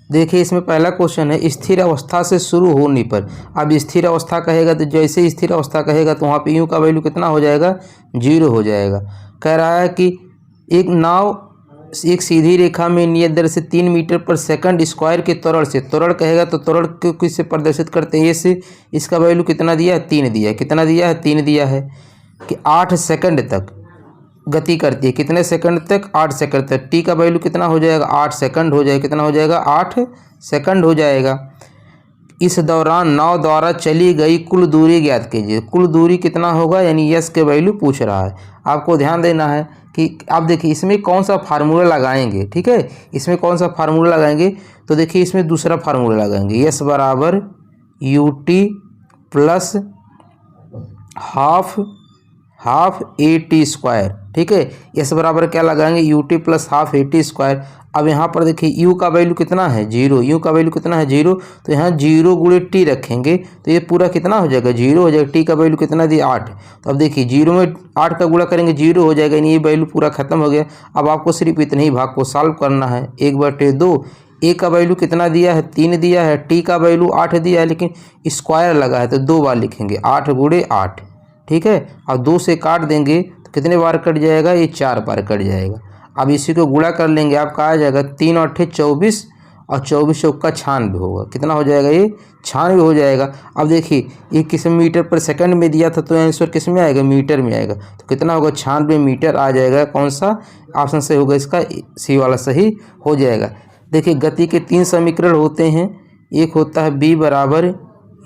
देखिए इसमें पहला क्वेश्चन है स्थिर अवस्था से शुरू होने पर। अब स्थिर अवस्था कहेगा तो जैसे स्थिर अवस्था कहेगा तो वहाँ पे यू का वैल्यू कितना हो जाएगा, 0 हो जाएगा। कह रहा है कि एक नाव एक सीधी रेखा में नियत दर से 3 मीटर पर सेकंड स्क्वायर के त्वरण से, त्वरण कहेगा तो त्वरण को किससे प्रदर्शित करते हैं, ये से, इसका वैल्यू कितना दिया है, 3 दिया है। कितना दिया है, 3 दिया है कि 8 सेकंड तक गति करती है। कितने सेकंड तक, 8 सेकंड तक। टी का वैल्यू कितना हो जाएगा, 8 सेकंड हो जाएगा। कितना हो जाएगा, 8 सेकंड हो जाएगा। इस दौरान नाव द्वारा चली गई कुल दूरी ज्ञात कीजिए। कुल दूरी कितना होगा, यानी यस के वैल्यू पूछ रहा है। आपको ध्यान देना है कि आप देखिए इसमें कौन सा फार्मूला लगाएंगे, ठीक है। इसमें कौन सा फार्मूला लगाएंगे, तो देखिए इसमें दूसरा फार्मूला लगाएंगे, यस बराबर U T plus half A T square, ठीक है। यस बराबर क्या लगाएंगे, U T plus half A T square. अब यहाँ पर देखिए यू का वैल्यू कितना है, 0, यू का वैल्यू कितना है, 0, तो यहाँ 0 गुणे टी रखेंगे तो ये पूरा कितना हो जाएगा, 0 हो जाएगा। टी का वैल्यू कितना दिया, 8। तो अब देखिए 0 में 8 का गुणा करेंगे 0 हो जाएगा, यानी ये वैल्यू पूरा खत्म हो गया। अब आपको सिर्फ इतने ही भाग को सॉल्व करना है, 1/2। ए का वैल्यू कितना दिया है, 3 दिया है। टी का वैल्यू 8 दिया है, लेकिन स्क्वायर लगा है तो 2 बार लिखेंगे, 8 गुणे 8, ठीक है। अब 2 से काट देंगे तो कितने बार कट जाएगा, ये 4 बार कट जाएगा। अब इसी को गुणा कर लेंगे, आपका आ जाएगा 3 और 8 24 और 24 चौका 96 होगा। कितना हो जाएगा, ये 96 हो जाएगा। अब देखिए ये किस मीटर पर सेकंड में दिया था तो आंसर किस में आएगा, मीटर में आएगा। तो कितना होगा, 96 मीटर आ जाएगा। कौन सा ऑप्शन सही होगा, इसका सी वाला सही हो जाएगा। देखिए गति के 3 समीकरण होते हैं। एक होता है बी बराबर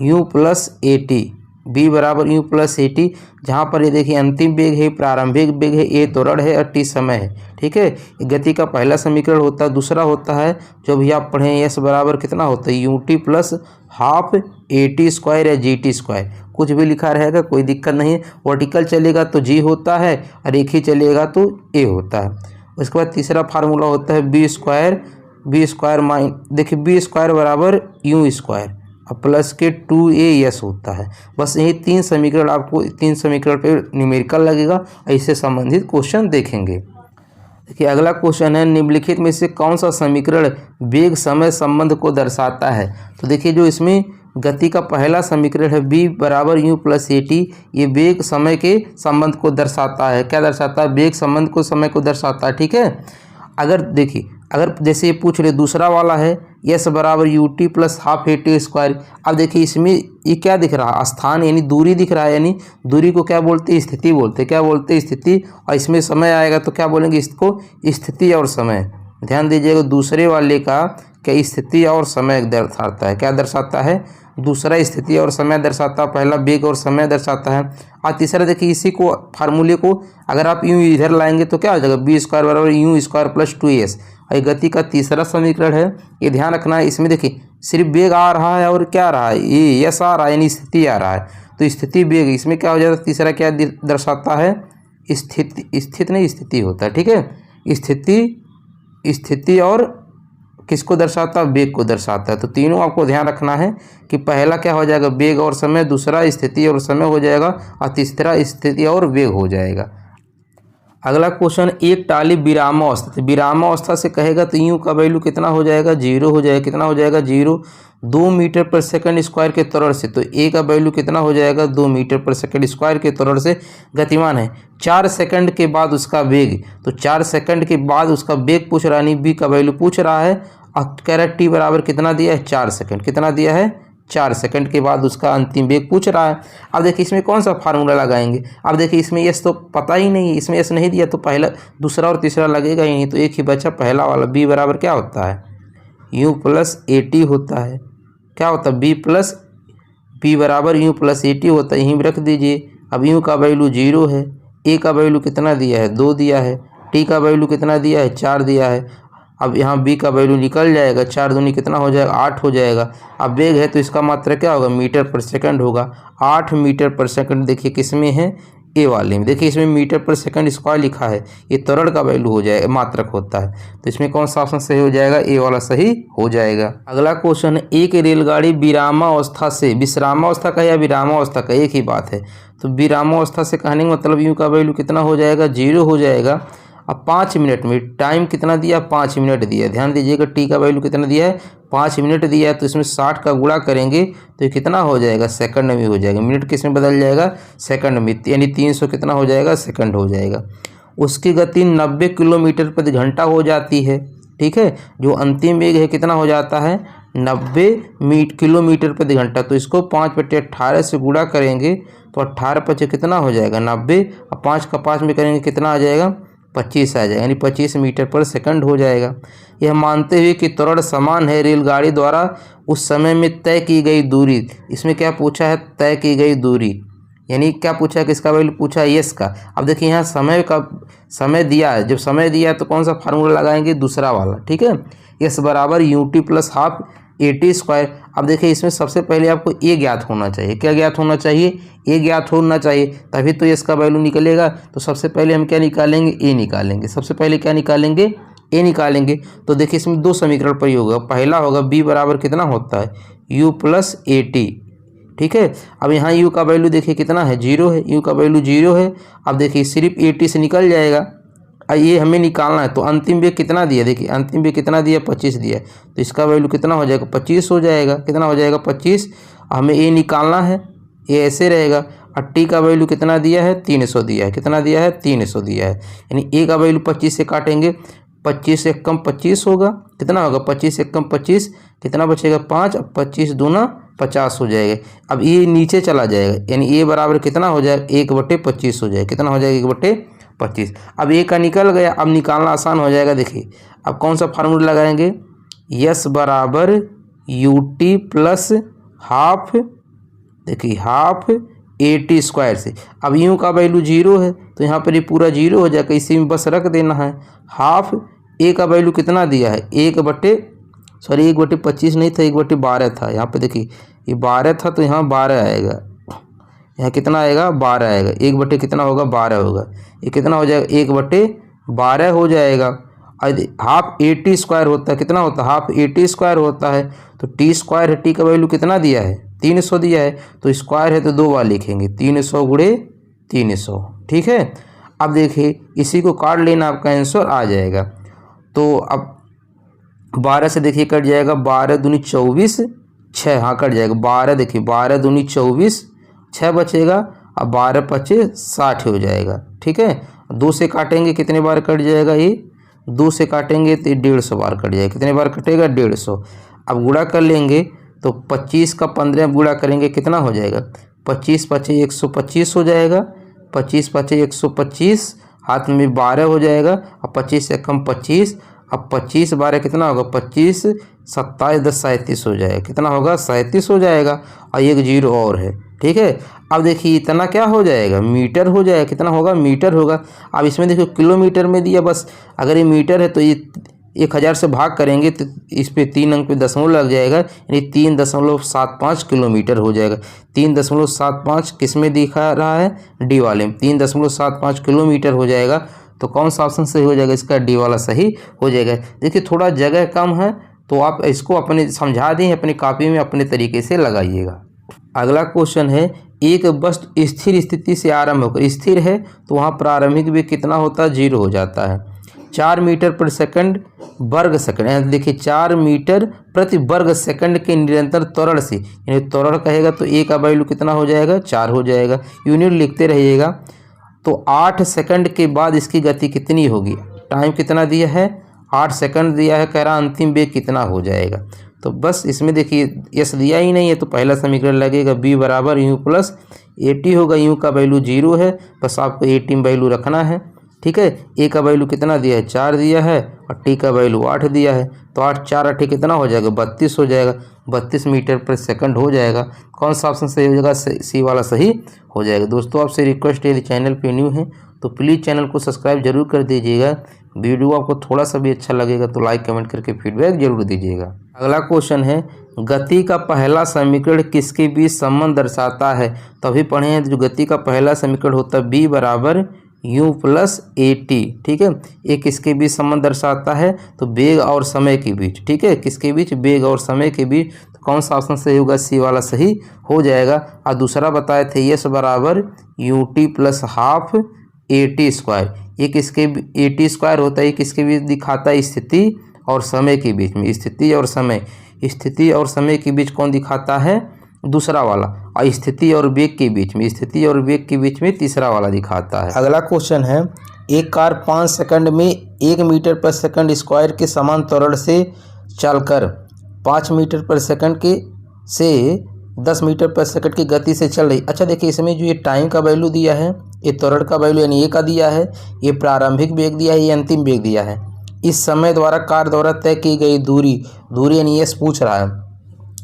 u plus a t, b बराबर यू प्लस ए टी, जहाँ पर ये देखिए अंतिम वेग है, प्रारंभिक वेग है, ए त्वरण है और टी समय है, ठीक है। गति का पहला समीकरण होता है। दूसरा होता है जो भी आप पढ़ें, एस बराबर कितना होता है, U T plus half A T square या जी टी स्क्वायर, कुछ भी लिखा रहेगा, कोई दिक्कत नहीं है। वर्टिकल चलेगा तो जी होता है और एक ही चलेगा तो ए होता है। उसके बाद तीसरा फार्मूला होता है बी स्क्वायर माइन, देखिए बी स्क्वायर बराबर यू स्क्वायर और प्लस के 2as होता है। बस यही 3 समीकरण, आपको 3 समीकरण पे न्यूमेरिकल लगेगा, इससे संबंधित क्वेश्चन देखेंगे। देखिए अगला क्वेश्चन है, निम्नलिखित में से कौन सा समीकरण वेग समय संबंध को दर्शाता है। तो देखिए जो इसमें गति का पहला समीकरण है बी बराबर यू प्लस ए टी, ये वेग समय के संबंध को दर्शाता है। क्या दर्शाता है, वेग संबंध को समय को दर्शाता है, ठीक है। अगर देखिए अगर जैसे ये पूछ रहे दूसरा वाला है यस बराबर U T plus half A T square. अब देखिए इसमें ये क्या दिख रहा है, स्थान यानी दूरी दिख रहा है, यानी दूरी को क्या बोलते हैं, स्थिति बोलते हैं। क्या बोलते हैं, स्थिति। और इसमें समय आएगा तो क्या बोलेंगे, इसको स्थिति और समय। ध्यान दीजिएगा दूसरे वाले का क्या स्थिति और समय दर्शाता है, क्या दर्शाता है, दूसरा स्थिति और समय दर्शाता है, पहला वेग और समय दर्शाता है। और तीसरा देखिए इसी को फार्मूले को अगर आप यूँ इधर लाएंगे तो क्या हो जाएगा, बी स्क्वायर बराबर यू स्क्वायर प्लस 2s। ये गति का तीसरा समीकरण है, ये ध्यान रखना है। इसमें देखिए सिर्फ वेग आ रहा है और क्या आ रहा है, ये यस आ रहा है, यानी स्थिति आ रहा है। तो स्थिति वेग, इसमें क्या हो जाता है, तीसरा क्या दर्शाता है, स्थिति होता है, ठीक है। स्थिति और किसको दर्शाता है, वेग को दर्शाता है। तो तीनों आपको ध्यान रखना है कि पहला क्या हो जाएगा, वेग और समय, दूसरा स्थिति और समय हो जाएगा और तीसरा स्थिति और वेग हो जाएगा। अगला क्वेश्चन, एक टाली विरामावस्था, विरामावस्था से कहेगा तो यू का वैल्यू कितना हो जाएगा, 0 हो जाएगा। कितना हो जाएगा, 0। 2 मीटर पर सेकंड स्क्वायर के त्वरण से, तो ए का वैल्यू कितना हो जाएगा, 2 मीटर पर सेकंड स्क्वायर के त्वरण से गतिमान है। 4 सेकंड के बाद उसका वेग, तो 4 सेकंड के बाद उसका वेग पूछ रहा है, बी का वैल्यू पूछ रहा है। और कह रहा है टी बराबर कितना दिया है, 4 सेकंड। कितना दिया है, 4 सेकंड के बाद उसका अंतिम वेग पूछ रहा है। अब देखिए इसमें कौन सा फार्मूला लगाएंगे। अब देखिए इसमें यस तो पता ही नहीं है, इसमें यस नहीं दिया तो पहला दूसरा और तीसरा लगेगा ही नहीं, तो एक ही बचा पहला वाला। बी बराबर क्या होता है, यू प्लस ए टी होता है। क्या होता है, बी बराबर यू प्लस ए टी होता है, यहीं रख दीजिए। अब यू का वैल्यू 0 है, ए का वैल्यू कितना दिया है, 2 दिया है, टी का वैल्यू कितना दिया है, 4 दिया है। अब यहाँ बी का वैल्यू निकल जाएगा, 4 दूनी कितना हो जाएगा, 8 हो जाएगा। अब वेग है तो इसका मात्रा क्या होगा, मीटर पर सेकंड होगा। 8 मीटर पर सेकंड देखिए किस में है, ए वाले में। देखिए इसमें मीटर पर सेकंड स्क्वायर लिखा है, ये त्वरण का वैल्यू हो जाएगा, मात्रक होता है। तो इसमें कौन सा ऑप्शन सही हो जाएगा, ए वाला सही हो जाएगा। अगला क्वेश्चन है, एक रेलगाड़ी विरामावस्था से, विश्रामावस्था का या विरामावस्था का एक ही बात है, तो विरामावस्था से कहने का मतलब यू का वैल्यू कितना हो जाएगा, 0 हो जाएगा। अब 5 मिनट में टाइम कितना दिया, 5 मिनट दिया। ध्यान दीजिएगा टी का वैल्यू कितना दिया है, 5 मिनट दिया है। तो इसमें 60 का गुणा करेंगे तो ये कितना हो जाएगा, सेकंड में हो जाएगा। मिनट किस में बदल जाएगा, सेकंड में, यानी 300 कितना हो जाएगा, सेकंड हो जाएगा। उसकी गति 90 किलोमीटर प्रति घंटा हो जाती है। ठीक है, जो अंतिम वेग है कितना हो जाता है, 90 किलोमीटर प्रति घंटा। तो इसको 5/18 से गुणा करेंगे तो 18 पचे कितना हो जाएगा, 90। और 5 का 5 में करेंगे कितना आ जाएगा, 25 आ जाएगा, यानी 25 मीटर पर सेकंड हो जाएगा। यह मानते हुए कि त्वरण समान है रेलगाड़ी द्वारा उस समय में तय की गई दूरी। इसमें क्या पूछा है, तय की गई दूरी, यानी क्या पूछा है, किसका वैल्यू पूछा है, यस का। अब देखिए यहाँ समय दिया है, जब समय दिया है तो कौन सा फार्मूला लगाएंगे, दूसरा वाला। ठीक है, यस बराबर UT plus half AT square. अब देखिए इसमें सबसे पहले आपको ए ज्ञात होना चाहिए। क्या ज्ञात होना चाहिए, ए ज्ञात होना चाहिए, तभी तो इसका वैल्यू निकलेगा। तो सबसे पहले हम क्या निकालेंगे, ए निकालेंगे। सबसे पहले क्या निकालेंगे, ए निकालेंगे। तो देखिए इसमें 2 समीकरण प्रयोग होगा। पहला होगा बी बराबर कितना होता है, U प्लस AT। ठीक है, अब यहाँ U का वैल्यू देखिए कितना है, 0 है। U का वैल्यू 0 है। अब देखिए सिर्फ AT से निकल जाएगा, ये हमें निकालना है। तो अंतिम वेग कितना दिया, देखिए अंतिम वेग कितना दिया, 25 दिया। तो इसका वैल्यू कितना हो जाएगा, 25 हो जाएगा। कितना हो जाएगा, 25। हमें ए निकालना है, ये ऐसे रहेगा। और टी का वैल्यू कितना दिया है, 300 दिया है। कितना दिया है, 300 दिया है। यानी ए का वैल्यू 25 से काटेंगे, 25 से कम 25 होगा, कितना होगा, 25 से कम 25, कितना बचेगा, 5। अब 25 दूना 50 हो जाएगा। अब ये नीचे चला जाएगा, यानी ए बराबर कितना हो जाएगा, 1/25 हो जाएगा। कितना हो जाएगा, 1/25। अब ए का निकल गया, अब निकालना आसान हो जाएगा। देखिए अब कौन सा फार्मूला लगाएंगे, यस बराबर UT प्लस हाफ, देखिए हाफ AT स्क्वायर से। अब यूँ का वैल्यू 0 है तो यहाँ पर ये पूरा 0 हो जाएगा, इसी में बस रख देना है। हाफ ए का वैल्यू कितना दिया है, 1/25 नहीं था, 1/12 था। यहाँ पे देखिए ये 12 था तो यहाँ 12 आएगा, यहाँ कितना आएगा, 12 आएगा। 1 कितना होगा, 12 होगा। ये कितना हो जाएगा, 1/12 हो जाएगा। हाफ AT स्क्वायर होता है, कितना होता है, हाफ AT स्क्वायर होता है। तो टी स्क्वायर है, टी का वैल्यू कितना दिया है, 300 दिया है। तो स्क्वायर है तो 2 बार लिखेंगे, 300 गुणे 300। ठीक है, अब देखिए इसी को काट लेना, आपका आंसर आ जाएगा। तो अब 12 से देखिए कट जाएगा, 12 दूनी 24, 6 हाँ कट जाएगा। 12 देखिए 12 दूनी 24, 6 बचेगा। अब 12 पचे 60 हो जाएगा। ठीक है, 2 से काटेंगे कितने बार कट जाएगा, ये 2 से काटेंगे तो 150 बार कट जाएगा। कितने बार कटेगा, 150। अब गुणा कर लेंगे तो 25 का 15 गुणा करेंगे कितना हो जाएगा, 25 पचे 125 हो जाएगा। 25 पचे 125, हाथ में 12 हो जाएगा। अब 25 से कम 25, अब 25 12 कितना होगा, 25 27 10 37 हो जाएगा। कितना होगा, 37 हो जाएगा। और एक 0 और है। ठीक है, अब देखिए इतना क्या हो जाएगा, मीटर हो जाएगा। कितना होगा, मीटर होगा। अब इसमें देखो किलोमीटर में दिया, बस अगर ये मीटर है तो ये 1000 से भाग करेंगे तो इस पे 3 अंक पे दशमलव लग जाएगा, यानी 3.75 किलोमीटर हो जाएगा। 3.75 किस में दिखा रहा है, डी वाले में। 3.75 किलोमीटर हो जाएगा। तो कौन सा ऑप्शन सही हो जाएगा, इसका डी वाला सही हो जाएगा। देखिए थोड़ा जगह कम है तो आप इसको अपने समझा दें, अपनी कॉपी में अपने तरीके से लगाइएगा। अगला क्वेश्चन है, एक वस्तु स्थिर स्थिति से आरंभ होकर, स्थिर है तो वहाँ प्रारंभिक वेग कितना होता है, 0 हो जाता है। 4 मीटर प्रति सेकंड वर्ग सेकंड, देखिए 4 मीटर प्रति वर्ग सेकंड के निरंतर त्वरण से, यानी त्वरण कहेगा तो ए का वैल्यू कितना हो जाएगा, 4 हो जाएगा। यूनिट लिखते रहिएगा। तो 8 सेकंड के बाद इसकी गति कितनी होगी, टाइम कितना दिया है, 8 सेकंड दिया है, कह रहा अंतिम वेग कितना हो जाएगा। तो बस इसमें देखिए यस दिया ही नहीं है तो पहला समीकरण लगेगा, बी बराबर यू प्लस AT होगा। यू का वैल्यू 0 है, बस आपको AT में वैल्यू रखना है। ठीक है, ए का वैल्यू कितना दिया है, 4 दिया है, और टी का वैल्यू 8 दिया है। तो 8 4 8 कितना हो जाएगा, 32 हो जाएगा। 32 मीटर पर सेकंड हो जाएगा। कौन सा ऑप्शन सही हो जाएगा, सी वाला सही हो जाएगा। दोस्तों आपसे रिक्वेस्ट है, यदि चैनल पे न्यू है तो प्लीज़ चैनल को सब्सक्राइब जरूर कर दीजिएगा। वीडियो आपको थोड़ा सा भी अच्छा लगेगा तो लाइक कमेंट करके फीडबैक जरूर दीजिएगा। अगला क्वेश्चन है, गति का पहला समीकरण किसके बीच संबंध दर्शाता है। तो अभी पढ़े हैं, जो गति का पहला समीकरण होता है बी बराबर यू प्लस AT। ठीक है, ये किसके बीच संबंध दर्शाता है, तो वेग और समय के बीच। ठीक है, किसके बीच, वेग और समय के बीच। तो कौन सा ऑप्शन सही होगा, सी वाला सही हो जाएगा। और दूसरा बताए थे, यस बराबर UT plus half A T square, ये किसके ए टी स्क्वायर होता है, ये किसके बीच दिखाता है, स्थिति और समय के बीच में, स्थिति और समय, स्थिति और समय के बीच कौन दिखाता है, दूसरा वाला, और स्थिति और वेग के बीच में, स्थिति और वेग के बीच में तीसरा वाला दिखाता है। अगला क्वेश्चन है, एक कार 5 सेकंड में 1 मीटर पर सेकंड स्क्वायर के समान त्वरण से चलकर 5 मीटर पर सेकंड के से 10 मीटर पर सेकंड की गति से चल रही। अच्छा देखिए, इसमें जो ये टाइम का वैल्यू दिया है, ये त्वरण का वैल्यू यानी ए का दिया है, ये प्रारंभिक वेग दिया है, ये अंतिम वेग दिया है। इस समय द्वारा कार द्वारा तय की गई दूरी यानी एस पूछ रहा है।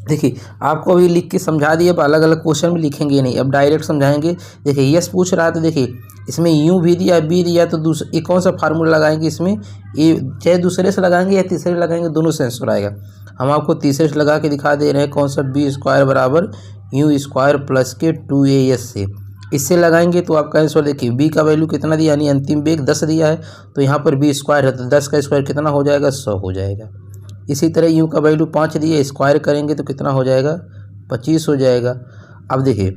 देखिए आपको अभी लिख के समझा दिए, अब अलग अलग क्वेश्चन भी लिखेंगे नहीं, अब डायरेक्ट समझाएंगे। देखिए यस पूछ रहा है तो देखिए इसमें यू भी दिया बी दिया, तो दूसरा कौन सा फार्मूला लगाएंगे इसमें, ये चाहे दूसरे से लगाएंगे या तीसरे लगाएंगे, दोनों से आंसर आएगा। हम आपको तीसरे से लगा के दिखा दे रहे हैं, कौन सा बी स्क्वायर बराबर यू स्क्वायर प्लस के 2as से, इससे लगाएंगे तो आपका आंसर देखिए बी का वैल्यू कितना दिया, यानी अंतिम वेग 10 दिया है, तो यहाँ पर बी स्क्वायर है तो 10 का स्क्वायर कितना हो जाएगा, 100 हो जाएगा। इसी तरह यू का वैल्यू 5 दिया, स्क्वायर करेंगे तो कितना हो जाएगा, 25 हो जाएगा। अब देखिए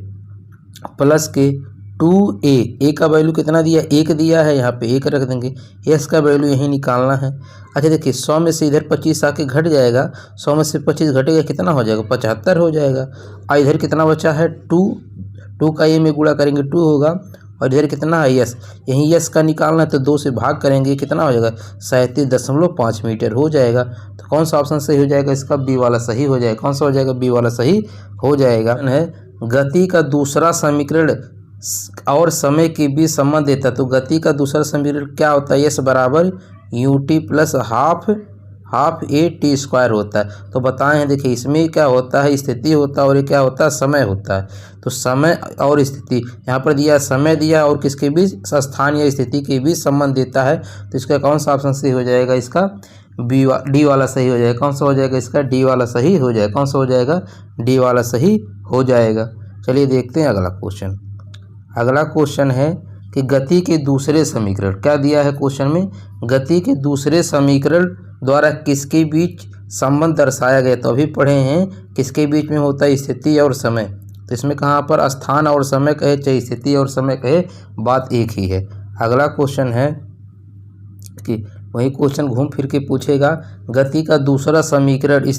प्लस के 2a का वैल्यू कितना दिया, 1 दिया है, यहाँ पे 1 रख देंगे, एस का वैल्यू यही निकालना है। अच्छा देखिए 100 में से इधर 25 आके घट जाएगा, 100 में से 25 घटेगा कितना हो जाएगा, 75 हो जाएगा। और इधर कितना बचा है 2 का ए में गुणा करेंगे 2 होगा, और इधर कितना है यस, यहीं यस का निकालना है तो 2 से भाग करेंगे कितना हो जाएगा, 37.5 मीटर हो जाएगा। तो कौन सा ऑप्शन सही हो जाएगा, इसका बी वाला सही हो जाएगा। कौन सा हो जाएगा, बी वाला सही हो जाएगा। है गति का दूसरा समीकरण और समय के बीच संबंध देता है, तो गति का दूसरा समीकरण क्या होता है, यस बराबर U T plus half A T square होता है। तो बताएं देखिए इसमें क्या होता है, स्थिति होता है, और ये क्या होता है, समय होता है। तो समय और स्थिति यहाँ पर दिया, समय दिया और किसके बीच, स्थान या स्थिति के बीच संबंध देता है। तो इसका कौन सा ऑप्शन सही हो जाएगा, इसका डी वाला सही हो जाएगा। कौन सा हो जाएगा, इसका डी वाला सही हो जाएगा। कौन सा हो जाएगा, डी वाला सही हो जाएगा। चलिए देखते हैं अगला क्वेश्चन। अगला क्वेश्चन है कि गति के दूसरे समीकरण, क्या दिया है क्वेश्चन में, गति के दूसरे समीकरण द्वारा किसके बीच संबंध दर्शाया गया। तो अभी पढ़े हैं किसके बीच में होता है, स्थिति और समय। तो इसमें कहाँ पर स्थान और समय कहे चाहे स्थिति और समय कहे, बात एक ही है। अगला क्वेश्चन है कि वही क्वेश्चन घूम फिर के पूछेगा, गति का दूसरा समीकरण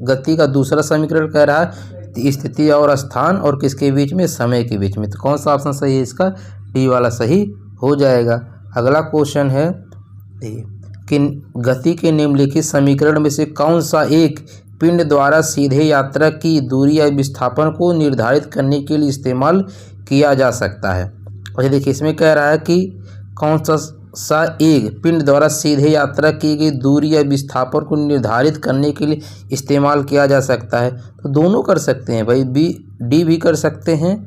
गति का दूसरा समीकरण कह रहा है स्थिति और स्थान और किसके बीच में, समय के बीच में। तो कौन सा ऑप्शन सही है, इसका डी वाला सही हो जाएगा। अगला क्वेश्चन है कि गति के निम्नलिखित समीकरण में से कौन सा एक पिंड द्वारा सीधे यात्रा की दूरी या विस्थापन को निर्धारित करने के लिए इस्तेमाल किया जा सकता है। और देखिए इसमें कह रहा है कि कौन सा एक पिंड द्वारा सीधे यात्रा की गई दूरी या विस्थापन को निर्धारित करने के लिए इस्तेमाल किया जा सकता है। तो दोनों कर सकते हैं भाई, डी भी कर सकते हैं।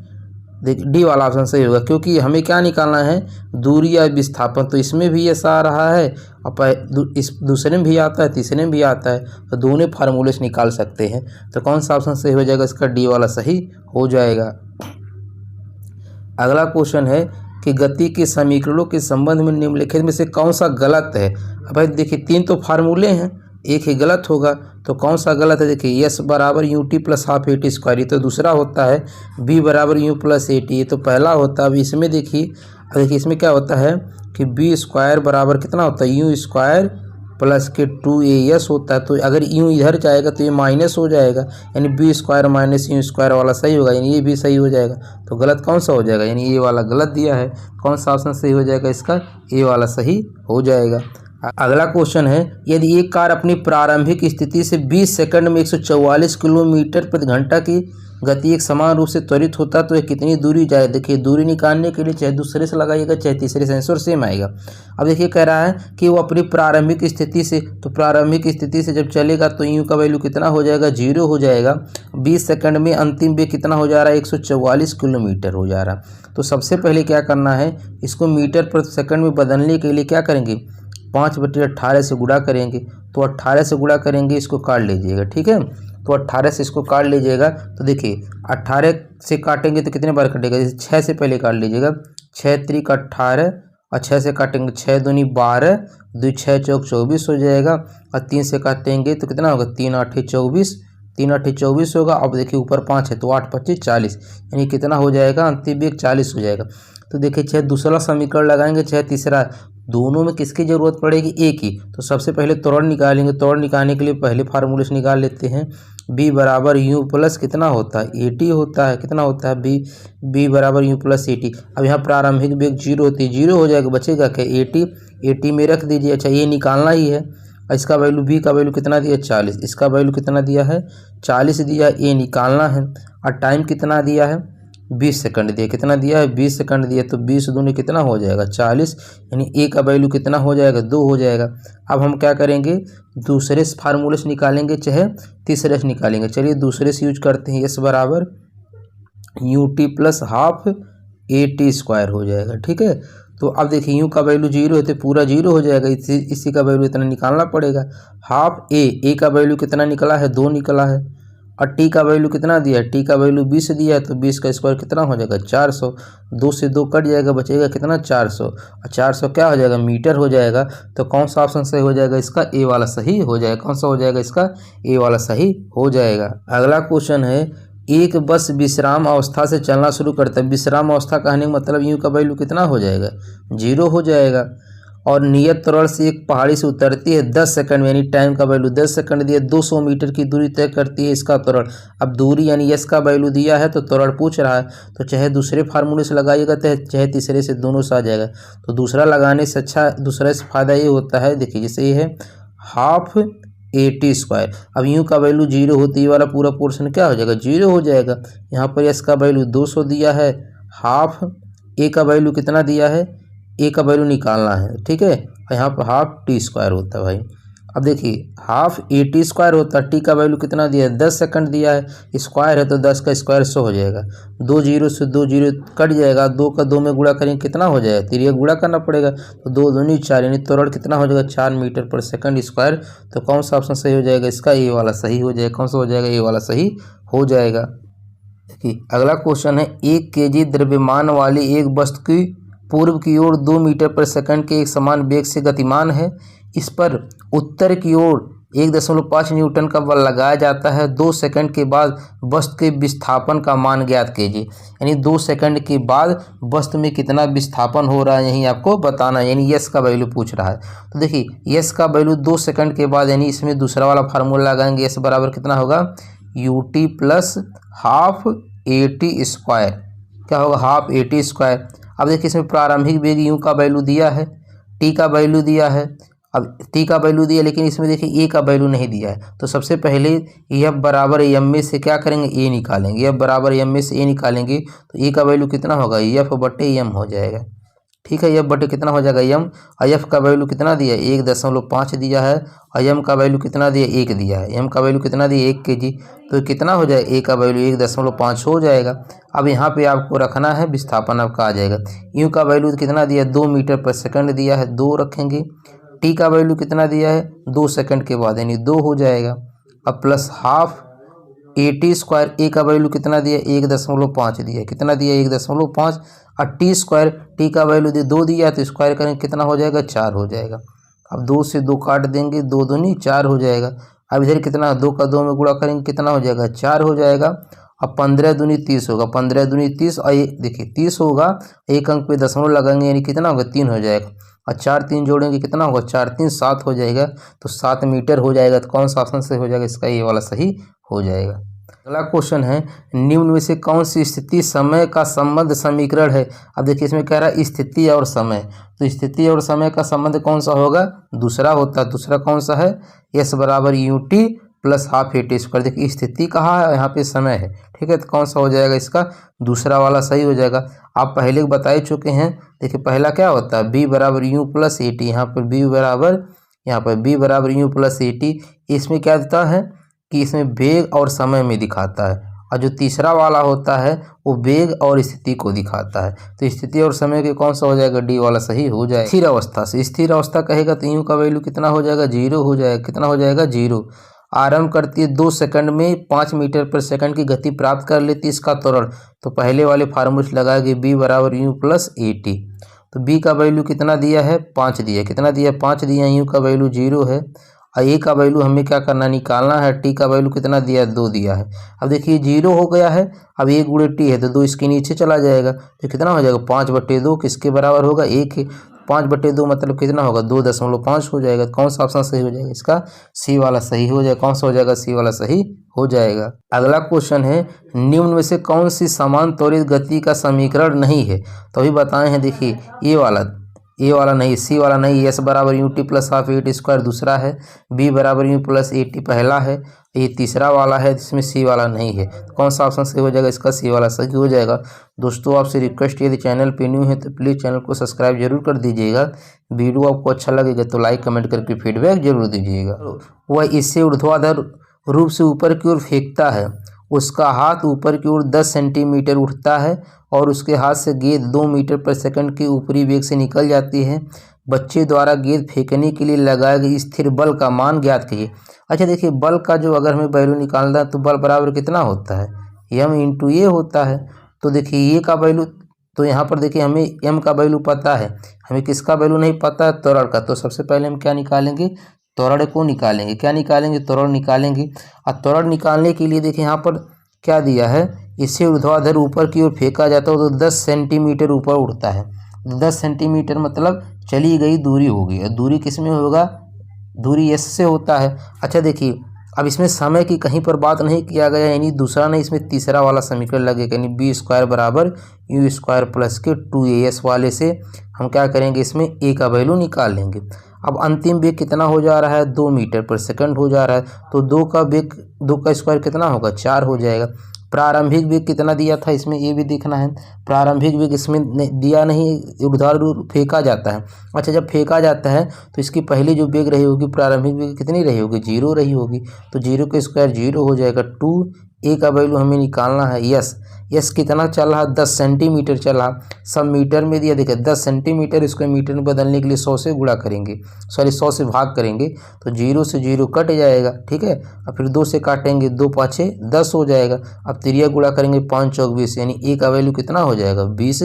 देख डी वाला ऑप्शन सही होगा, क्योंकि हमें क्या निकालना है, दूरी या विस्थापन। तो इसमें भी ऐसा आ रहा है और इस दूसरे में भी आता है, तीसरे में भी आता है, तो दोनों फार्मूले से निकाल सकते हैं। तो कौन सा ऑप्शन सही हो जाएगा, इसका डी वाला सही हो जाएगा। अगला क्वेश्चन है कि गति के समीकरणों के संबंध में निम्नलिखित में से कौन सा गलत है। अब भाई देखिए 3 तो फार्मूले हैं, एक ही गलत होगा, तो कौन सा गलत है। देखिए यस बराबर U T plus half A T square, ये तो दूसरा होता है। बी बराबर यू प्लस ए टी, ये तो पहला होता है। अब इसमें देखिए इसमें क्या होता है कि बी स्क्वायर बराबर कितना होता है, यू स्क्वायर प्लस के 2as होता है। तो अगर यू इधर जाएगा तो ये माइनस हो जाएगा, यानी b square minus u square वाला सही होगा, यानी ये भी सही हो जाएगा। तो गलत कौन सा हो जाएगा, यानी ये वाला गलत दिया है। कौन सा ऑप्शन सही हो जाएगा, इसका ए वाला सही हो जाएगा। अगला क्वेश्चन है, यदि एक कार अपनी प्रारंभिक स्थिति से 20 सेकंड में 144 किलोमीटर प्रति घंटा की गति एक समान रूप से त्वरित होता है तो यह कितनी दूरी जाए। देखिए दूरी निकालने के लिए चाहे दूसरे से लगाइएगा चाहे तीसरे से, आंसर सेम आएगा। अब देखिए कह रहा है कि वो अपनी प्रारंभिक स्थिति से, तो प्रारंभिक स्थिति से जब चलेगा तो यू का वैल्यू कितना हो जाएगा, 0 हो जाएगा। 20 सेकंड में अंतिम वेग कितना हो जा रहा है, 144 किलोमीटर हो जा रहा। तो सबसे पहले क्या करना है, इसको मीटर प्रति सेकंड में बदलने के लिए क्या करेंगे, 5/18 से गुणा करेंगे। तो 18 से गुणा करेंगे, इसको काट लीजिएगा, ठीक है। तो 18 से इसको काट लीजिएगा। तो देखिए 18 से काटेंगे तो कितने बार कटेगा, जैसे 6 से पहले काट लीजिएगा, 6 त्रिक 18 और 6 से काटेंगे 6 दूनी 12, 2 6 चौक 24 हो जाएगा। और 3 से काटेंगे तो कितना होगा, 3 8 24, 3 8 24 होगा। अब देखिए ऊपर 5 है तो 8 25 40, यानी कितना हो जाएगा, अंतिम वेग 40 हो जाएगा। तो देखिए चाहे दूसरा समीकरण लगाएंगे चाहे तीसरा, दोनों में किसकी ज़रूरत पड़ेगी, एक ही। तो सबसे पहले त्वरण निकालेंगे, त्वरण निकालने के लिए पहले फार्मूले से निकाल लेते हैं। b बराबर यू प्लस कितना होता है, ए टी होता है, कितना होता है b बराबर यू प्लस ए टी। अब यहाँ प्रारंभिक वेग जीरो होती है, जीरो हो जाएगा, बचेगा क्या, ए टी में रख दीजिए। अच्छा ये निकालना ही है। इसका वैल्यू b का वैल्यू कितना दिया 40, इसका वैल्यू कितना दिया है 40 दिया, ये निकालना है। और टाइम कितना दिया है 20 सेकंड दिया, कितना दिया है 20 सेकंड दिया। तो 20 दूनी कितना हो जाएगा 40, यानी ए का वैल्यू कितना हो जाएगा 2 हो जाएगा। अब हम क्या करेंगे, दूसरे फार्मूले से निकालेंगे चाहे तीसरे से निकालेंगे। चलिए दूसरे से यूज करते हैं, एस बराबर U T plus half A T square हो जाएगा। ठीक है, तो अब देखिए यू का वैल्यू जीरो है तो पूरा जीरो हो जाएगा, इसी का वैल्यू इतना निकालना पड़ेगा। हाफ ए का वैल्यू कितना निकला है 2 निकला है, और टी का वैल्यू कितना दिया है, टी का वैल्यू 20 दिया है, तो 20 का स्क्वायर कितना हो जाएगा 400। 2 से 2 कट जाएगा, बचेगा कितना 400, और 400 क्या हो जाएगा मीटर हो जाएगा। तो कौन सा ऑप्शन सही हो जाएगा, इसका ए वाला सही हो जाएगा। कौन सा हो जाएगा, इसका ए वाला सही हो जाएगा। अगला क्वेश्चन है, एक बस विश्राम अवस्था से चलना शुरू करता है। विश्राम अवस्था कहने का मतलब यू का वैल्यू कितना हो जाएगा 0 हो जाएगा, और नियत त्वरण से एक पहाड़ी से उतरती है 10 सेकंड में, यानी टाइम का वैल्यू 10 सेकंड दिया, 200 मीटर की दूरी तय करती है इसका त्वरण। अब दूरी यानी यस का वैल्यू दिया है तो त्वरण पूछ रहा है, तो चाहे दूसरे फार्मूले से लगाइएगा चाहे तीसरे से, दोनों से आ जाएगा। तो दूसरा लगाने से अच्छा, दूसरे से फ़ायदा ये होता है, देखिए जैसे ये है हाफ ए टी स्क्वायर। अब यू का वैल्यू 0 होती है, वाला पूरा पोर्शन क्या हो जाएगा 0 हो जाएगा। यहाँ पर यस का वैल्यू 200 दिया है, हाफ ए का वैल्यू कितना दिया है, ए का वैल्यू निकालना है। ठीक है, यहाँ पर हाफ टी स्क्वायर होता है भाई। अब देखिए हाफ ए टी स्क्वायर होता है, टी का वैल्यू कितना दिया है 10 सेकंड दिया है, स्क्वायर है तो 10 का स्क्वायर 100 हो जाएगा। 2 जीरो से 2 जीरो कट जाएगा, 2 का 2 में गुणा करेंगे कितना हो जाएगा, तिरिया गुणा करना पड़ेगा, तो 2 दूनी 4, यानी त्वरण कितना हो जाएगा 4 मीटर पर सेकंड स्क्वायर। तो कौन सा ऑप्शन सही हो जाएगा, इसका ए वाला सही हो जाएगा। कौन सा हो जाएगा, ए वाला सही हो जाएगा। देखिए अगला क्वेश्चन है, 1 kg द्रव्यमान वाली एक वस्तु की पूर्व की ओर 2 मीटर पर सेकंड के एक समान वेग से गतिमान है। इस पर उत्तर की ओर 1.5 न्यूटन का बल लगाया जाता है। 2 सेकंड के बाद वस्तु के विस्थापन का मान ज्ञात कीजिए। यानी 2 सेकंड के बाद वस्तु में कितना विस्थापन हो रहा है यही आपको बताना है, यानी यस का वैल्यू पूछ रहा है। तो देखिए यस का वैल्यू 2 सेकंड के बाद, यानी इसमें दूसरा वाला फार्मूला लगाएंगे, यस बराबर कितना होगा U T plus half A T square. क्या होगा, हाफ ए टी स्क्वायर। अब देखिए इसमें प्रारंभिक वेग यू का वैल्यू दिया है, टी का वैल्यू दिया है। अब टी का वैल्यू दिया, लेकिन इसमें देखिए ए का वैल्यू नहीं दिया है। तो सबसे पहले एफ बराबर एम में से क्या करेंगे, ए निकालेंगे। एफ बराबर एम में से ए निकालेंगे तो ए का वैल्यू कितना होगा, एफ बटे एम हो जाएगा। ठीक है, एफ बटे कितना हो जाएगा एम, और एफ का वैल्यू कितना दिया 1.5 दिया है, और एम का वैल्यू कितना दिया 1 दिया है। एम का वैल्यू कितना दिया 1 kg, तो कितना हो जाएगा ए का वैल्यू 1.5 हो जाएगा। अब यहाँ पे आपको रखना है विस्थापन आपका आ जाएगा। यू का वैल्यू कितना दिया 2 मीटर पर सेकंड दिया है, 2 रखेंगे। टी का वैल्यू कितना दिया है 2 सेकंड के बाद, यानी 2 हो जाएगा। अब plus half A T square, A का वैल्यू कितना दिया 1.5 दिया, कितना दिया 1.5, और टी स्क्वायर, टी का वैल्यू दिया 2 दिया, तो स्क्वायर करेंगे कितना हो जाएगा 4 हो जाएगा। अब 2 से 2 काट देंगे, 2 दूनी 4 हो जाएगा। अब इधर कितना 2 का 2 में गुणा करेंगे कितना हो जाएगा 4 हो जाएगा। अब 15 दूनी 30 होगा, 15 दूनी 30, और ये देखिए 30 होगा, एक अंक पे दशमलव लगाएंगे यानी कितना होगा 3 हो जाएगा, और 4 3 जोड़ेंगे कितना होगा 4 3 7 हो जाएगा, तो 7 मीटर हो जाएगा। तो कौन सा ऑप्शन सही हो जाएगा, इसका ये वाला सही हो जाएगा। अगला क्वेश्चन है, निम्न में से कौन सी स्थिति समय का संबंध समीकरण है। अब देखिए इसमें कह रहा है स्थिति और समय, तो स्थिति और समय का संबंध कौन सा होगा, दूसरा होता है। दूसरा कौन सा है, एस बराबर U T plus half A T square. देखिए स्थिति कहाँ है, यहाँ पे समय है। ठीक है, तो कौन सा हो जाएगा, इसका दूसरा वाला सही हो जाएगा। आप पहले बता ही चुके हैं। देखिए पहला क्या होता है, बी बराबर यू प्लस ए टी, यहाँ पर बी बराबर यू प्लस ए टी। इसमें क्या देता है कि इसमें वेग और समय में दिखाता है, और जो तीसरा वाला होता है वो वेग और स्थिति को दिखाता है। तो स्थिति और समय के कौन सा हो जाएगा, डी वाला सही हो जाएगा। स्थिर अवस्था से, स्थिर अवस्था कहेगा तो यू का वैल्यू कितना हो जाएगा 0 हो जाएगा। कितना हो जाएगा 0। आरंभ करती है 2 सेकंड में 5 मीटर पर सेकंड की गति प्राप्त कर लेती है इसका त्वरण। तो पहले वाले फार्मूले लगाएंगे बी बराबर यू प्लस ए टी। तो बी का वैल्यू कितना दिया है 5 दिया, कितना दिया 5 दिया, यू का वैल्यू 0 है, और ए का वैल्यू हमें क्या करना, निकालना है। टी का वैल्यू कितना दिया है, 2 दिया है। अब देखिए 0 हो गया है, अब 1 गुणे टी है तो 2 इसके नीचे चला जाएगा, तो कितना हो जाएगा 5/2, किसके बराबर होगा 1। 5/2 मतलब कितना होगा 2.5 हो जाएगा। कौन सा ऑप्शन सही हो जाएगा, इसका सी वाला सही हो जाएगा। कौन सा हो जाएगा, सी वाला सही हो जाएगा। अगला क्वेश्चन है, निम्न में से कौन सी समान त्वरित गति का समीकरण नहीं है, तो अभी बताए हैं। देखिए ए वाला नहीं, सी वाला नहीं। एस बराबर U T plus half A T square दूसरा है, बी बराबर यू प्लस ए टी पहला है, ये तीसरा वाला है, जिसमें सी वाला नहीं है। कौन सा ऑप्शन सही हो जाएगा, इसका सी वाला सही हो जाएगा। दोस्तों आपसे रिक्वेस्ट, यदि चैनल पे न्यू है तो प्लीज़ चैनल को सब्सक्राइब जरूर कर दीजिएगा। वीडियो आपको अच्छा लगेगा तो लाइक कमेंट करके फीडबैक जरूर दीजिएगा। वह इससे ऊर्ध्वाधर रूप से ऊपर की ओर फेंकता है, उसका हाथ ऊपर की ओर 10 सेंटीमीटर उठता है और उसके हाथ से गेंद 2 मीटर पर सेकंड के ऊपरी वेग से निकल जाती है। बच्चे द्वारा गेंद फेंकने के लिए लगाए गए स्थिर बल का मान ज्ञात कीजिए। अच्छा देखिए, बल का जो अगर हमें वैल्यू निकालना है तो बल बराबर कितना होता है, m इंटू ए होता है। तो देखिए ए का वैल्यू, तो यहाँ पर देखिए हमें m का वैल्यू पता है, हमें किसका वैल्यू नहीं पता है, त्वरण का। तो सबसे पहले हम क्या निकालेंगे, त्वरण को निकालेंगे। क्या निकालेंगे, त्वरण निकालेंगे। और त्वरण निकालने के लिए देखिए यहाँ पर क्या दिया है, इससे ऊर्ध्वाधर ऊपर की ओर फेंका जाता है तो 10 सेंटीमीटर ऊपर उड़ता है। 10 सेंटीमीटर मतलब चली गई दूरी होगी, और दूरी किस में होगा, दूरी एस से होता है। अच्छा देखिए, अब इसमें समय की कहीं पर बात नहीं किया गया, यानी दूसरा नहीं, इसमें तीसरा वाला समीकरण लगेगा, यानी बी स्क्वायर बराबर यू स्क्वायर प्लस के 2as वाले से हम क्या करेंगे, इसमें ए का वैल्यू निकाल लेंगे। अब अंतिम वेग कितना हो जा रहा है, 2 मीटर पर सेकंड हो जा रहा है, तो 2 का वेग, 2 का स्क्वायर कितना होगा, 4 हो जाएगा। प्रारंभिक वेग कितना दिया था, इसमें ये भी देखना है। प्रारंभिक वेग इसमें दिया नहीं, ऊर्ध्वाधर फेंका जाता है। अच्छा, जब फेंका जाता है तो इसकी पहली जो वेग रही होगी, प्रारंभिक वेग कितनी रही होगी, 0 रही होगी, तो 0 का स्क्वायर 0 हो जाएगा। 2 ए का वैल्यू हमें निकालना है, यस कितना चल रहा, 10 सेंटीमीटर चल रहा। सब मीटर में दिया, देखिए 10 सेंटीमीटर, इसको मीटर में बदलने के लिए 100 से गुणा करेंगे, 100 से भाग करेंगे, तो 0 से 0 कट जाएगा, ठीक है। और फिर 2 से काटेंगे, 2 पाँचे 10 हो जाएगा। अब त्रिया गुणा करेंगे, 5 चौक 20, यानी ए का वैल्यू कितना हो जाएगा, 20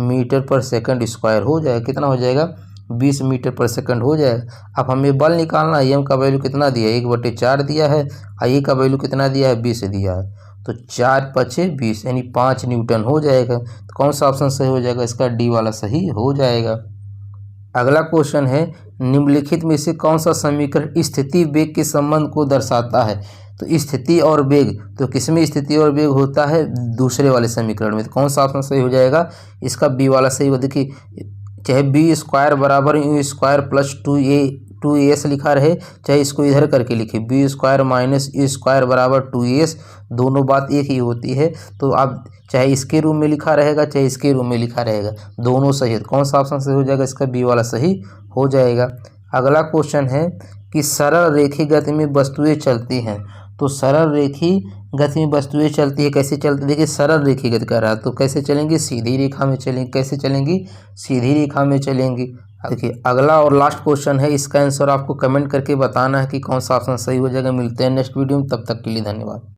मीटर पर सेकंड स्क्वायर हो जाएगा। कितना हो जाएगा, 20 मीटर पर सेकंड हो जाएगा। अब हमें बल निकालना है, एम का वैल्यू कितना दिया है, 1/4 दिया है, और ए का वैल्यू कितना दिया है, 20 दिया है, तो 4 पचे 20 यानी 5 न्यूटन हो जाएगा। तो कौन सा ऑप्शन सही हो जाएगा, इसका डी वाला सही हो जाएगा। अगला क्वेश्चन है, निम्नलिखित में से कौन सा समीकरण स्थिति वेग के संबंध को दर्शाता है। तो स्थिति और वेग, तो किसमें स्थिति और वेग होता है, दूसरे वाले समीकरण में। तो कौन सा ऑप्शन सही हो जाएगा, इसका बी वाला सही हो। देखिए, चाहे बी स्क्वायर बराबर यू स्क्वायर प्लस 2as लिखा रहे, चाहे इसको इधर करके लिखे, बी स्क्वायर माइनस ए स्क्वायर बराबर 2as, दोनों बात एक ही होती है। तो आप चाहे इसके रूम में लिखा रहेगा, चाहे इसके रूम में लिखा रहेगा, दोनों सही है। तो कौन सा ऑप्शन सही हो जाएगा, इसका बी वाला सही हो जाएगा। अगला क्वेश्चन है कि सरल रेखी गति में वस्तुएं चलती हैं। तो सरल रेखी गति में वस्तुएं चलती है, कैसे चलती है, देखिए सरल रेखी गति कर रहा है तो कैसे चलेंगी, सीधी रेखा में चलेंगी। कैसे चलेंगी, सीधी रेखा में चलेंगी। देखिए अगला और लास्ट क्वेश्चन है, इसका आंसर आपको कमेंट करके बताना है कि कौन सा ऑप्शन सही हो जाएगा। मिलते हैं नेक्स्ट वीडियो में, तब तक के लिए धन्यवाद।